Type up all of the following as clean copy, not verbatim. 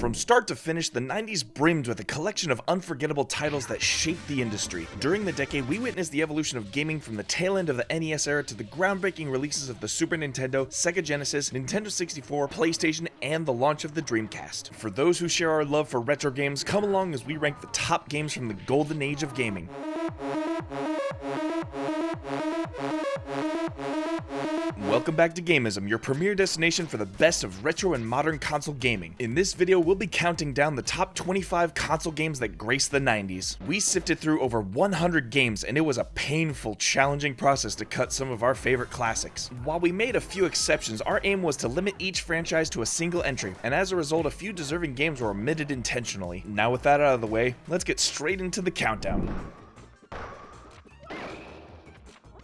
From start to finish, the 90s brimmed with a collection of unforgettable titles that shaped the industry. During the decade, we witnessed the evolution of gaming from the tail end of the NES era to the groundbreaking releases of the Super Nintendo, Sega Genesis, Nintendo 64, PlayStation, and the launch of the Dreamcast. For those who share our love for retro games, come along as we rank the top games from the golden age of gaming. Welcome back to Gamism, your premier destination for the best of retro and modern console gaming. In this video, we'll be counting down the top 25 console games that graced the 90s. We sifted through over 100 games, and it was a painful, challenging process to cut some of our favorite classics. While we made a few exceptions, our aim was to limit each franchise to a single entry, and as a result, a few deserving games were omitted intentionally. Now with that out of the way, let's get straight into the countdown.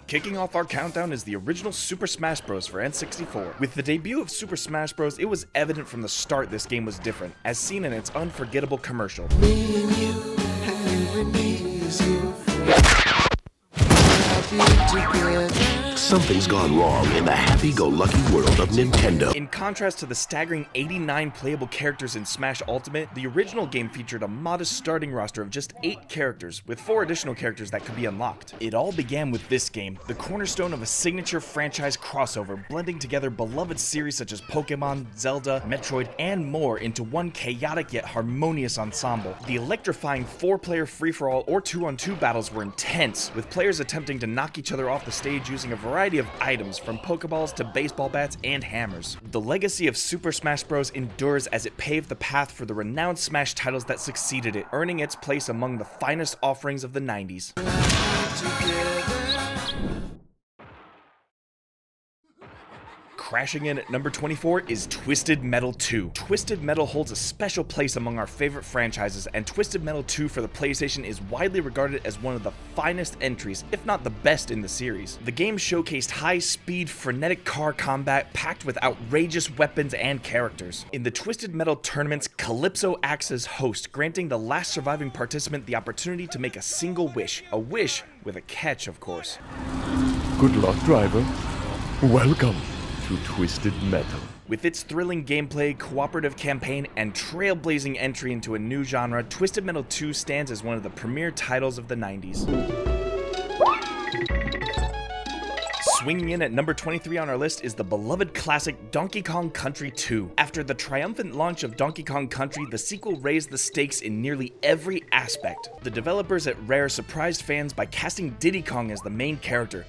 Kicking off our countdown is the original Super Smash Bros. For N64. With the debut of Super Smash Bros., it was evident from the start this game was different, as seen in its unforgettable commercial. Me and you and me is you. Something's gone wrong in the happy-go-lucky world of Nintendo. In contrast to the staggering 89 playable characters in Smash Ultimate, the original game featured a modest starting roster of just 8 characters, with 4 additional characters that could be unlocked. It all began with this game, the cornerstone of a signature franchise crossover, blending together beloved series such as Pokemon, Zelda, Metroid, and more into one chaotic yet harmonious ensemble. The electrifying 4-player free-for-all or 2-on-2 battles were intense, with players attempting to knock each other off the stage using a variety of items from Pokeballs to baseball bats and hammers. The legacy of Super Smash Bros. Endures as it paved the path for the renowned Smash titles that succeeded it, earning its place among the finest offerings of the 90s. Crashing in at number 24 is Twisted Metal 2. Twisted Metal holds a special place among our favorite franchises, and Twisted Metal 2 for the PlayStation is widely regarded as one of the finest entries, if not the best in the series. The game showcased high-speed, frenetic car combat packed with outrageous weapons and characters. In the Twisted Metal tournaments, Calypso acts as host, granting the last surviving participant the opportunity to make a single wish. A wish with a catch, of course. Good luck, driver. Welcome to Twisted Metal. With its thrilling gameplay, cooperative campaign, and trailblazing entry into a new genre, Twisted Metal 2 stands as one of the premier titles of the 90s. Swinging in at number 23 on our list is the beloved classic Donkey Kong Country 2. After the triumphant launch of Donkey Kong Country, the sequel raised the stakes in nearly every aspect. The developers at Rare surprised fans by casting Diddy Kong as the main character.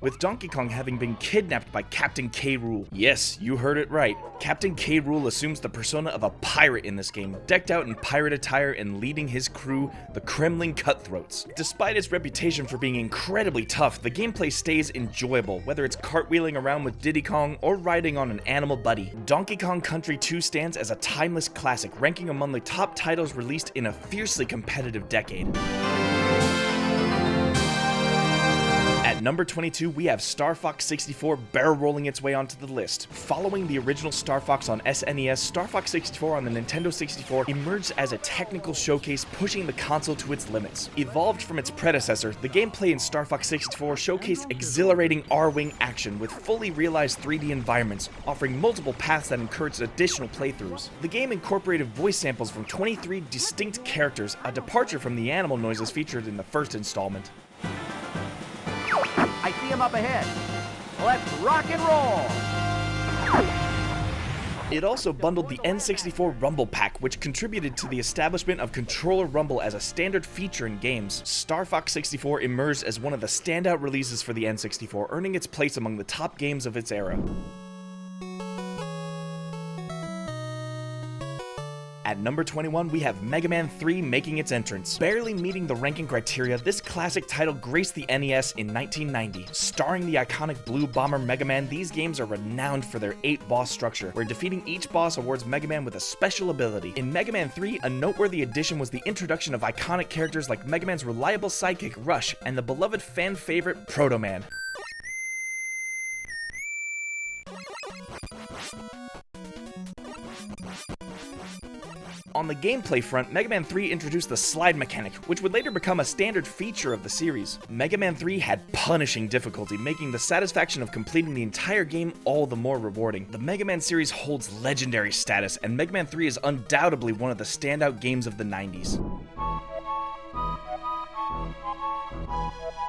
With Donkey Kong having been kidnapped by Captain K. Rool. Yes, you heard it right. Captain K. Rool assumes the persona of a pirate in this game, decked out in pirate attire and leading his crew, the Kremlin Cutthroats. Despite its reputation for being incredibly tough, the gameplay stays enjoyable, whether it's cartwheeling around with Diddy Kong or riding on an animal buddy. Donkey Kong Country 2 stands as a timeless classic, ranking among the top titles released in a fiercely competitive decade. At number 22, we have Star Fox 64 barrel rolling its way onto the list. Following the original Star Fox on SNES, Star Fox 64 on the Nintendo 64 emerged as a technical showcase pushing the console to its limits. Evolved from its predecessor, the gameplay in Star Fox 64 showcased exhilarating R-Wing action with fully realized 3D environments, offering multiple paths that encouraged additional playthroughs. The game incorporated voice samples from 23 distinct characters, a departure from the animal noises featured in the first installment. I see him up ahead. Let's rock and roll! It also bundled the N64 Rumble Pack, which contributed to the establishment of Controller Rumble as a standard feature in games. Star Fox 64 emerged as one of the standout releases for the N64, earning its place among the top games of its era. At number 21, we have Mega Man 3 making its entrance. Barely meeting the ranking criteria, this classic title graced the NES in 1990. Starring the iconic Blue Bomber Mega Man, these games are renowned for their 8-boss structure, where defeating each boss awards Mega Man with a special ability. In Mega Man 3, a noteworthy addition was the introduction of iconic characters like Mega Man's reliable sidekick Rush and the beloved fan favorite Proto Man. On the gameplay front, Mega Man 3 introduced the slide mechanic, which would later become a standard feature of the series. Mega Man 3 had punishing difficulty, making the satisfaction of completing the entire game all the more rewarding. The Mega Man series holds legendary status, and Mega Man 3 is undoubtedly one of the standout games of the 90s.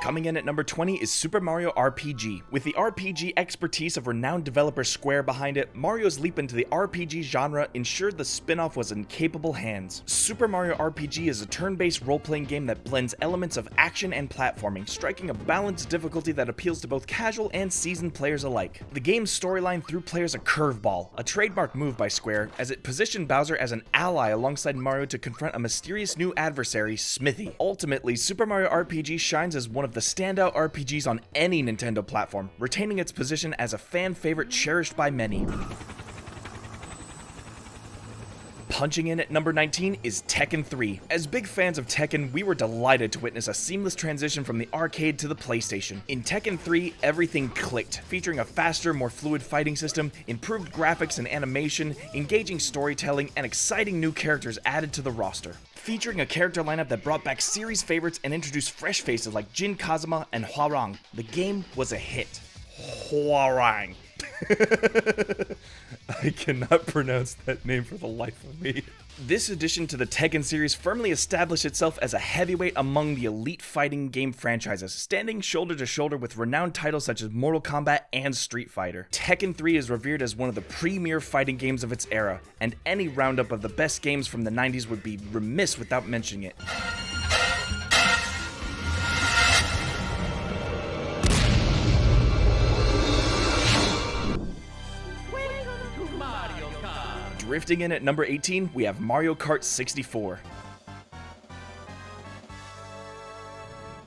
Coming in at number 20 is Super Mario RPG. With the RPG expertise of renowned developer Square behind it, Mario's leap into the RPG genre ensured the spin-off was in capable hands. Super Mario RPG is a turn-based role-playing game that blends elements of action and platforming, striking a balanced difficulty that appeals to both casual and seasoned players alike. The game's storyline threw players a curveball, a trademark move by Square, as it positioned Bowser as an ally alongside Mario to confront a mysterious new adversary, Smithy. Ultimately, Super Mario RPG shines as one of the standout RPGs on any Nintendo platform, retaining its position as a fan favorite cherished by many. Punching in at number 19 is Tekken 3. As big fans of Tekken, we were delighted to witness a seamless transition from the arcade to the PlayStation. In Tekken 3, everything clicked, featuring a faster, more fluid fighting system, improved graphics and animation, engaging storytelling, and exciting new characters added to the roster. Featuring a character lineup that brought back series favorites and introduced fresh faces like Jin Kazama and Hwoarang, the game was a hit. Hwoarang. I cannot pronounce that name for the life of me. This addition to the Tekken series firmly established itself as a heavyweight among the elite fighting game franchises, standing shoulder to shoulder with renowned titles such as Mortal Kombat and Street Fighter. Tekken 3 is revered as one of the premier fighting games of its era, and any roundup of the best games from the 90s would be remiss without mentioning it. Drifting in at number 18, we have Mario Kart 64.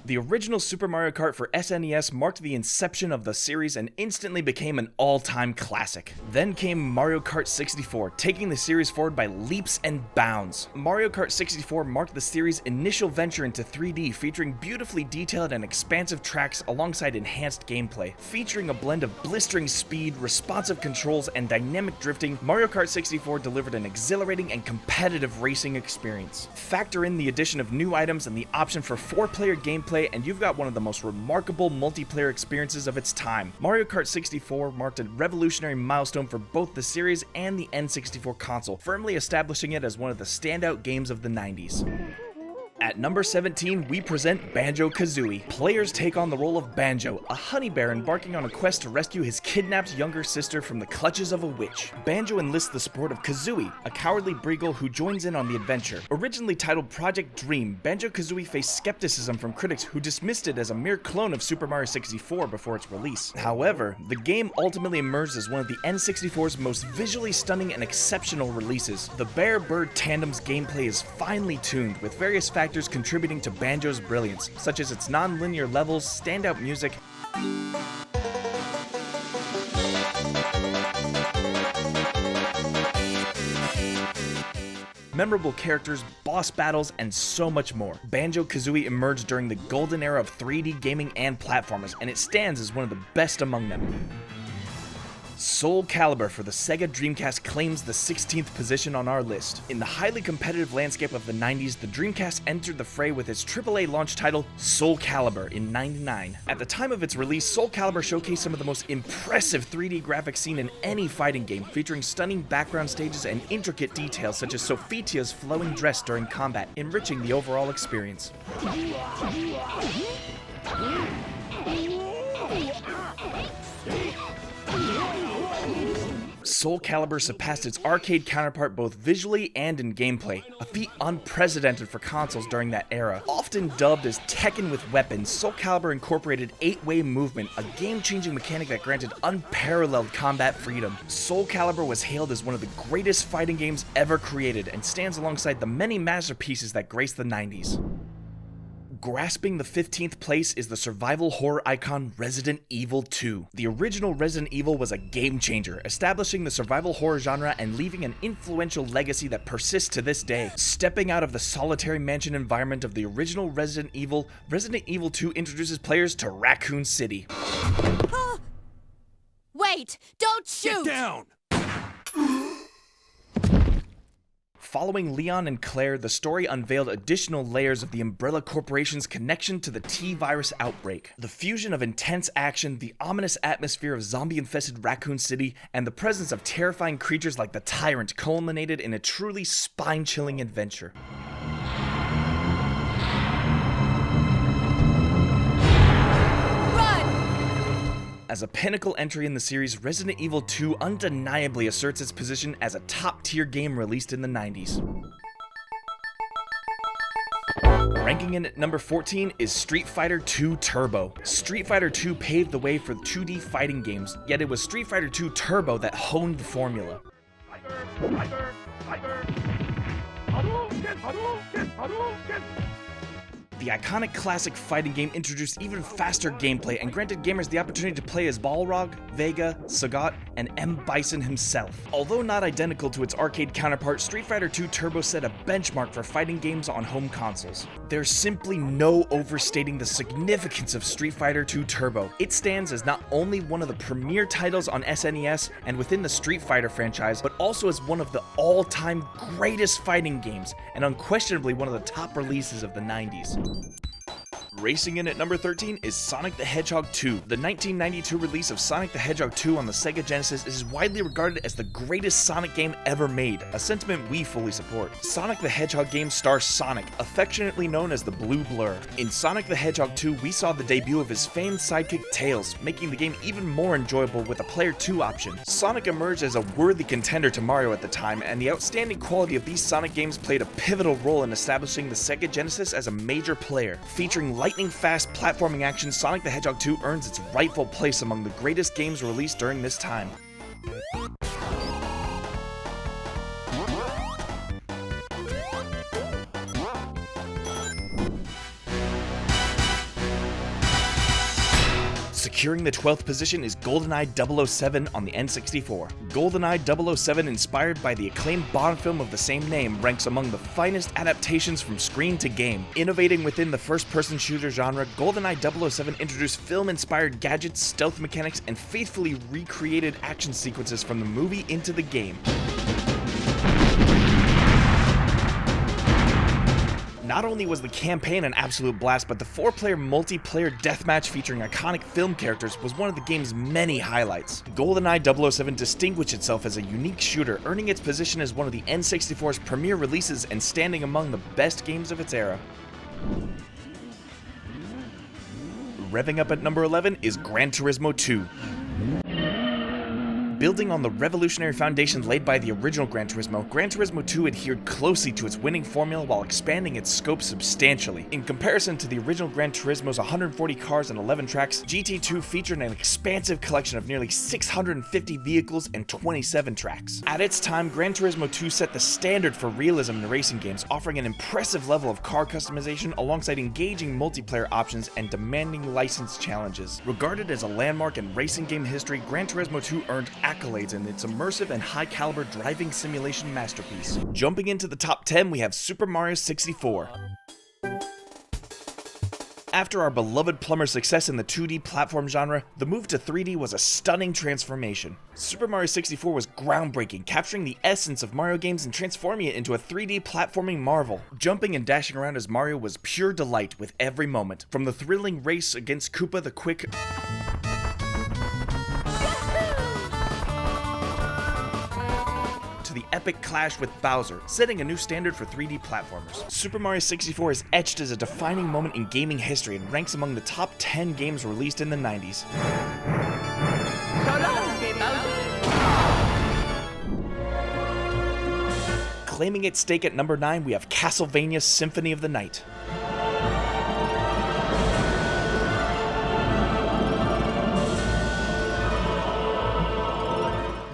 The original Super Mario Kart for SNES marked the inception of the series and instantly became an all-time classic. Then came Mario Kart 64, taking the series forward by leaps and bounds. Mario Kart 64 marked the series' initial venture into 3D, featuring beautifully detailed and expansive tracks alongside enhanced gameplay. Featuring a blend of blistering speed, responsive controls, and dynamic drifting, Mario Kart 64 delivered an exhilarating and competitive racing experience. Factor in the addition of new items and the option for 4-player gameplay, and you've got one of the most remarkable multiplayer experiences of its time. Mario Kart 64 marked a revolutionary milestone for both the series and the N64 console, firmly establishing it as one of the standout games of the 90s. At number 17, we present Banjo-Kazooie. Players take on the role of Banjo, a honey bear embarking on a quest to rescue his kidnapped younger sister from the clutches of a witch. Banjo enlists the support of Kazooie, a cowardly Breagle who joins in on the adventure. Originally titled Project Dream, Banjo-Kazooie faced skepticism from critics who dismissed it as a mere clone of Super Mario 64 before its release. However, the game ultimately emerged as one of the N64's most visually stunning and exceptional releases. The bear-bird tandem's gameplay is finely tuned, with various factors contributing to Banjo's brilliance, such as its non-linear levels, standout music, memorable characters, boss battles, and so much more. Banjo-Kazooie emerged during the golden era of 3D gaming and platformers, and it stands as one of the best among them. Soul Calibur for the Sega Dreamcast claims the 16th position on our list. In the highly competitive landscape of the 90s, the Dreamcast entered the fray with its AAA launch title, Soul Calibur, in '99. At the time of its release, Soul Calibur showcased some of the most impressive 3D graphics seen in any fighting game, featuring stunning background stages and intricate details such as Sophitia's flowing dress during combat, enriching the overall experience. Soul Calibur surpassed its arcade counterpart both visually and in gameplay, a feat unprecedented for consoles during that era. Often dubbed as Tekken with weapons, Soul Calibur incorporated 8-way movement, a game-changing mechanic that granted unparalleled combat freedom. Soul Calibur was hailed as one of the greatest fighting games ever created and stands alongside the many masterpieces that grace the 90s. Grasping the 15th place is the survival horror icon Resident Evil 2. The original Resident Evil was a game changer, establishing the survival horror genre and leaving an influential legacy that persists to this day. Stepping out of the solitary mansion environment of the original Resident Evil 2 introduces players to Raccoon City. Wait! Don't shoot! Get down! Following Leon and Claire, the story unveiled additional layers of the Umbrella Corporation's connection to the T-virus outbreak. The fusion of intense action, the ominous atmosphere of zombie-infested Raccoon City, and the presence of terrifying creatures like the Tyrant culminated in a truly spine-chilling adventure. As a pinnacle entry in the series, Resident Evil 2 undeniably asserts its position as a top-tier game released in the 90s. Ranking in at number 14 is Street Fighter 2 Turbo. Street Fighter 2 paved the way for 2D fighting games, yet it was Street Fighter 2 Turbo that honed the formula. The iconic classic fighting game introduced even faster gameplay and granted gamers the opportunity to play as Balrog, Vega, Sagat, and M. Bison himself. Although not identical to its arcade counterpart, Street Fighter 2 Turbo set a benchmark for fighting games on home consoles. There's simply no overstating the significance of Street Fighter 2 Turbo. It stands as not only one of the premier titles on SNES and within the Street Fighter franchise, but also as one of the all-time greatest fighting games, and unquestionably one of the top releases of the 90s. Racing in at number 13 is Sonic the Hedgehog 2. The 1992 release of Sonic the Hedgehog 2 on the Sega Genesis is widely regarded as the greatest Sonic game ever made, a sentiment we fully support. Sonic the Hedgehog game stars Sonic, affectionately known as the Blue Blur. In Sonic the Hedgehog 2, we saw the debut of his famed sidekick Tails, making the game even more enjoyable with a Player 2 option. Sonic emerged as a worthy contender to Mario at the time, and the outstanding quality of these Sonic games played a pivotal role in establishing the Sega Genesis as a major player. Featuring lightning-fast platforming action, Sonic the Hedgehog 2 earns its rightful place among the greatest games released during this time. Securing the 12th position is GoldenEye 007 on the N64. GoldenEye 007, inspired by the acclaimed Bond film of the same name, ranks among the finest adaptations from screen to game. Innovating within the first-person shooter genre, GoldenEye 007 introduced film-inspired gadgets, stealth mechanics, and faithfully recreated action sequences from the movie into the game. Not only was the campaign an absolute blast, but the 4-player multiplayer deathmatch featuring iconic film characters was one of the game's many highlights. GoldenEye 007 distinguished itself as a unique shooter, earning its position as one of the N64's premier releases and standing among the best games of its era. Revving up at number 11 is Gran Turismo 2. Building on the revolutionary foundation laid by the original Gran Turismo 2 adhered closely to its winning formula while expanding its scope substantially. In comparison to the original Gran Turismo's 140 cars and 11 tracks, GT2 featured an expansive collection of nearly 650 vehicles and 27 tracks. At its time, Gran Turismo 2 set the standard for realism in racing games, offering an impressive level of car customization alongside engaging multiplayer options and demanding license challenges. Regarded as a landmark in racing game history, Gran Turismo 2 earned accolades in its immersive and high-caliber driving simulation masterpiece. Jumping into the top 10, we have Super Mario 64. After our beloved plumber's success in the 2D platform genre, the move to 3D was a stunning transformation. Super Mario 64 was groundbreaking, capturing the essence of Mario games and transforming it into a 3D platforming marvel. Jumping and dashing around as Mario was pure delight with every moment. From the thrilling race against Koopa the Quick to the epic clash with Bowser, setting a new standard for 3D platformers. Super Mario 64 is etched as a defining moment in gaming history and ranks among the top 10 games released in the 90s. Claiming its stake at number 9, we have Castlevania Symphony of the Night.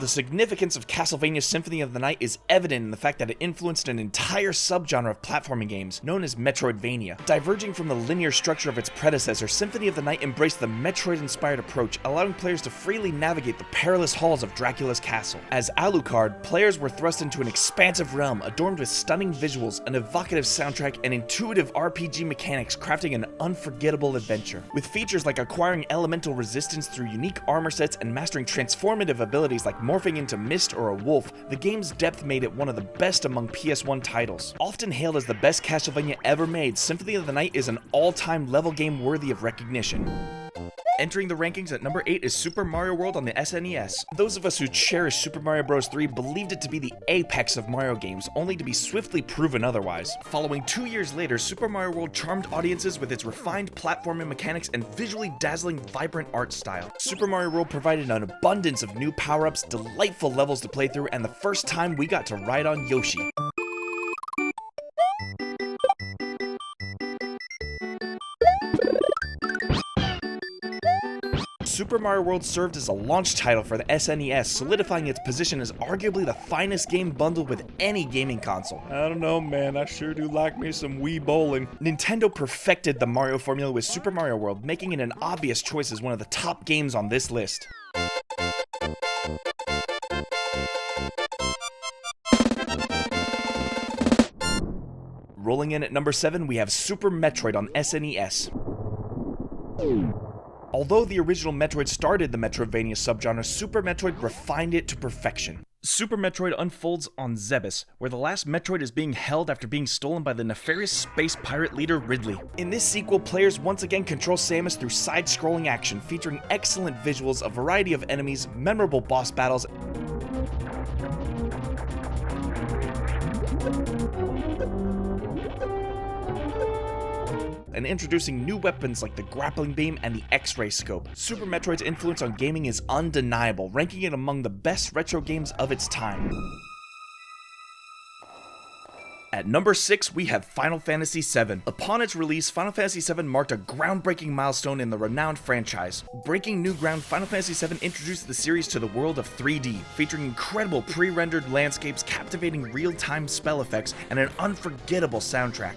The significance of Castlevania Symphony of the Night is evident in the fact that it influenced an entire subgenre of platforming games, known as Metroidvania. Diverging from the linear structure of its predecessor, Symphony of the Night embraced the Metroid-inspired approach, allowing players to freely navigate the perilous halls of Dracula's castle. As Alucard, players were thrust into an expansive realm adorned with stunning visuals, an evocative soundtrack, and intuitive RPG mechanics, crafting an unforgettable adventure. With features like acquiring elemental resistance through unique armor sets and mastering transformative abilities like morphing into Mist or a wolf, the game's depth made it one of the best among PS1 titles. Often hailed as the best Castlevania ever made, Symphony of the Night is an all-time level game worthy of recognition. Entering the rankings at number 8 is Super Mario World on the SNES. Those of us who cherish Super Mario Bros. 3 believed it to be the apex of Mario games, only to be swiftly proven otherwise. Following 2 years later, Super Mario World charmed audiences with its refined platforming mechanics and visually dazzling, vibrant art style. Super Mario World provided an abundance of new power-ups, delightful levels to play through, and the first time we got to ride on Yoshi. Super Mario World served as a launch title for the SNES, solidifying its position as arguably the finest game bundled with any gaming console. I don't know, man, I sure do like me some Wii bowling. Nintendo perfected the Mario formula with Super Mario World, making it an obvious choice as one of the top games on this list. Rolling in at number 7, we have Super Metroid on SNES. Although the original Metroid started the Metroidvania subgenre, Super Metroid refined it to perfection. Super Metroid unfolds on Zebes, where the last Metroid is being held after being stolen by the nefarious space pirate leader Ridley. In this sequel, players once again control Samus through side-scrolling action, featuring excellent visuals, a variety of enemies, memorable boss battles, and introducing new weapons like the grappling beam and the X-ray scope. Super Metroid's influence on gaming is undeniable, ranking it among the best retro games of its time. At number 6, we have Final Fantasy VII. Upon its release, Final Fantasy VII marked a groundbreaking milestone in the renowned franchise. Breaking new ground, Final Fantasy VII introduced the series to the world of 3D, featuring incredible pre-rendered landscapes, captivating real-time spell effects, and an unforgettable soundtrack.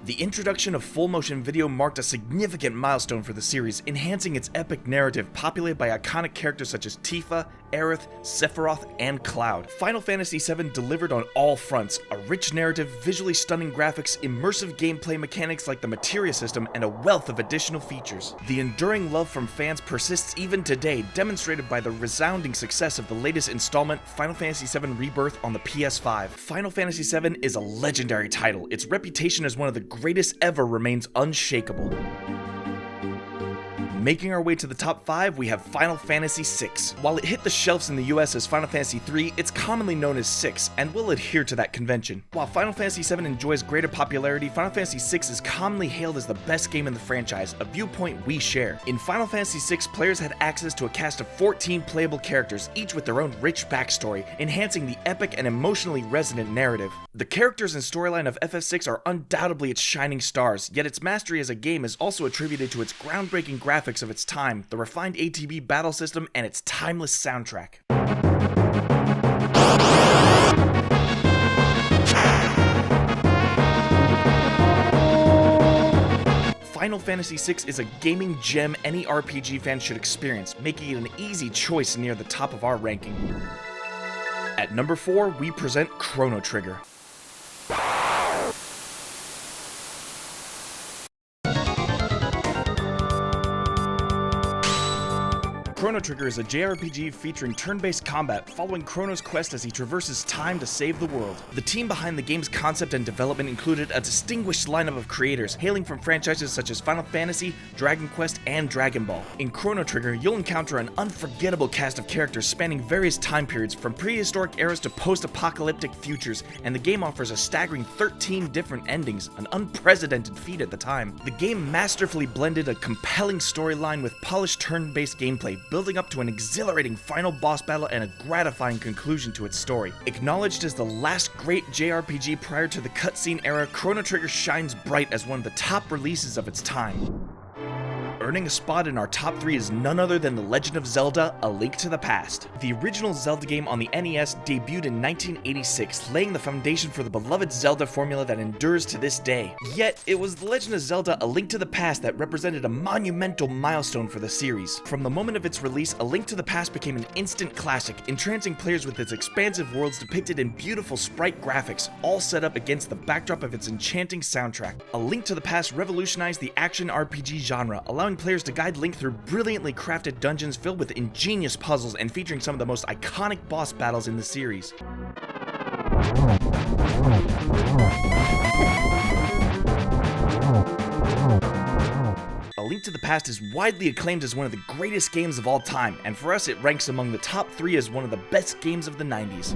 The introduction of full-motion video marked a significant milestone for the series, enhancing its epic narrative populated by iconic characters such as Tifa, Aerith, Sephiroth, and Cloud. Final Fantasy VII delivered on all fronts: a rich narrative, visually stunning graphics, immersive gameplay mechanics like the materia system, and a wealth of additional features. The enduring love from fans persists even today, demonstrated by the resounding success of the latest installment, Final Fantasy VII Rebirth, on the PS5. Final Fantasy VII is a legendary title. Its reputation as one of the greatest ever remains unshakable. Making our way to the top 5, we have Final Fantasy VI. While it hit the shelves in the US as Final Fantasy III, it's commonly known as 6, and will adhere to that convention. While Final Fantasy VII enjoys greater popularity, Final Fantasy VI is commonly hailed as the best game in the franchise, a viewpoint we share. In Final Fantasy VI, players had access to a cast of 14 playable characters, each with their own rich backstory, enhancing the epic and emotionally resonant narrative. The characters and storyline of FF6 are undoubtedly its shining stars, yet its mastery as a game is also attributed to its groundbreaking graphics of its time, the refined ATB battle system, and its timeless soundtrack. Final Fantasy VI is a gaming gem any RPG fan should experience, making it an easy choice near the top of our ranking. At number 4, we present Chrono Trigger. Chrono Trigger is a JRPG featuring turn-based combat, following Chrono's quest as he traverses time to save the world. The team behind the game's concept and development included a distinguished lineup of creators, hailing from franchises such as Final Fantasy, Dragon Quest, and Dragon Ball. In Chrono Trigger, you'll encounter an unforgettable cast of characters spanning various time periods, from prehistoric eras to post-apocalyptic futures, and the game offers a staggering 13 different endings, an unprecedented feat at the time. The game masterfully blended a compelling storyline with polished turn-based gameplay, building up to an exhilarating final boss battle and a gratifying conclusion to its story. Acknowledged as the last great JRPG prior to the cutscene era, Chrono Trigger shines bright as one of the top releases of its time. earning a spot in our top 3 is none other than The Legend of Zelda: A Link to the Past. The original Zelda game on the NES debuted in 1986, laying the foundation for the beloved Zelda formula that endures to this day. Yet, it was The Legend of Zelda: A Link to the Past that represented a monumental milestone for the series. From the moment of its release, A Link to the Past became an instant classic, entrancing players with its expansive worlds depicted in beautiful sprite graphics, all set up against the backdrop of its enchanting soundtrack. A Link to the Past revolutionized the action RPG genre, allowing players to guide Link through brilliantly crafted dungeons filled with ingenious puzzles and featuring some of the most iconic boss battles in the series. A Link to the Past is widely acclaimed as one of the greatest games of all time, and for us it ranks among the top 3 as one of the best games of the 90s.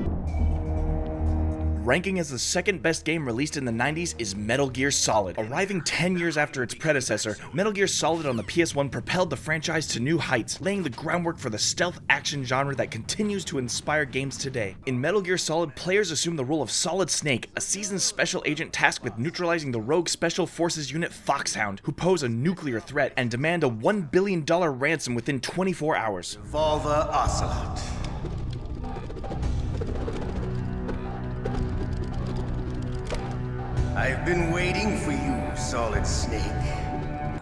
Ranking as the second best game released in the 90s is Metal Gear Solid. Arriving 10 years after its predecessor, Metal Gear Solid on the PS1 propelled the franchise to new heights, laying the groundwork for the stealth action genre that continues to inspire games today. In Metal Gear Solid, players assume the role of Solid Snake, a seasoned special agent tasked with neutralizing the rogue Special Forces unit Foxhound, who pose a nuclear threat and demand a $1 billion ransom within 24 hours. Revolver Ocelot. I've been waiting for you, Solid Snake.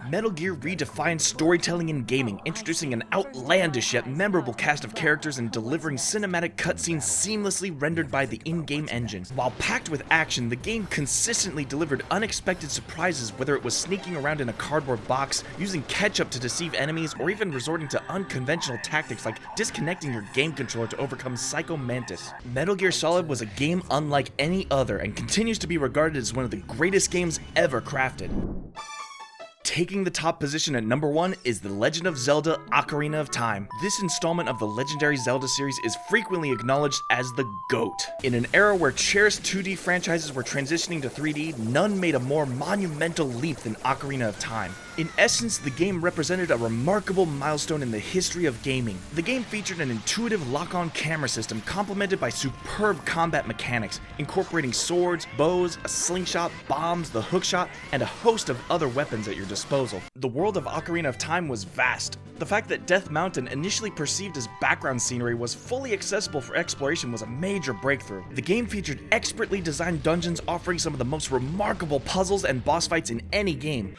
Metal Gear redefined storytelling in gaming, introducing an outlandish yet memorable cast of characters and delivering cinematic cutscenes seamlessly rendered by the in-game engine. While packed with action, the game consistently delivered unexpected surprises, whether it was sneaking around in a cardboard box, using ketchup to deceive enemies, or even resorting to unconventional tactics like disconnecting your game controller to overcome Psycho Mantis. Metal Gear Solid was a game unlike any other and continues to be regarded as one of the greatest games ever crafted. Taking the top position at number 1 is The Legend of Zelda: Ocarina of Time. This installment of the legendary Zelda series is frequently acknowledged as the GOAT. In an era where cherished 2D franchises were transitioning to 3D, none made a more monumental leap than Ocarina of Time. In essence, the game represented a remarkable milestone in the history of gaming. The game featured an intuitive lock-on camera system complemented by superb combat mechanics, incorporating swords, bows, a slingshot, bombs, the hookshot, and a host of other weapons at your disposal. The world of Ocarina of Time was vast. The fact that Death Mountain, initially perceived as background scenery, was fully accessible for exploration was a major breakthrough. The game featured expertly designed dungeons offering some of the most remarkable puzzles and boss fights in any game.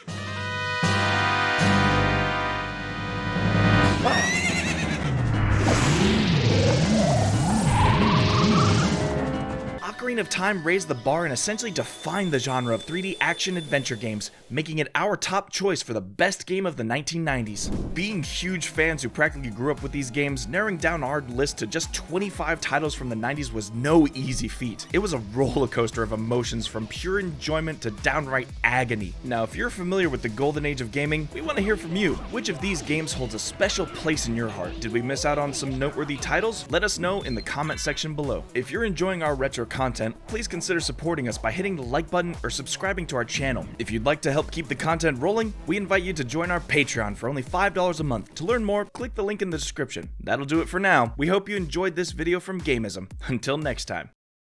Ocarina of Time raised the bar and essentially defined the genre of 3D action-adventure games, making it our top choice for the best game of the 1990s. Being huge fans who practically grew up with these games, narrowing down our list to just 25 titles from the 90s was no easy feat. It was a roller coaster of emotions from pure enjoyment to downright agony. Now, if you're familiar with the golden age of gaming, we want to hear from you. Which of these games holds a special place in your heart? Did we miss out on some noteworthy titles? Let us know in the comment section below. If you're enjoying our retro content, please consider supporting us by hitting the like button or subscribing to our channel. If you'd like to help keep the content rolling, we invite you to join our Patreon for only $5 a month. To learn more, click the link in the description. That'll do it for now. We hope you enjoyed this video from Gamism. Until next time.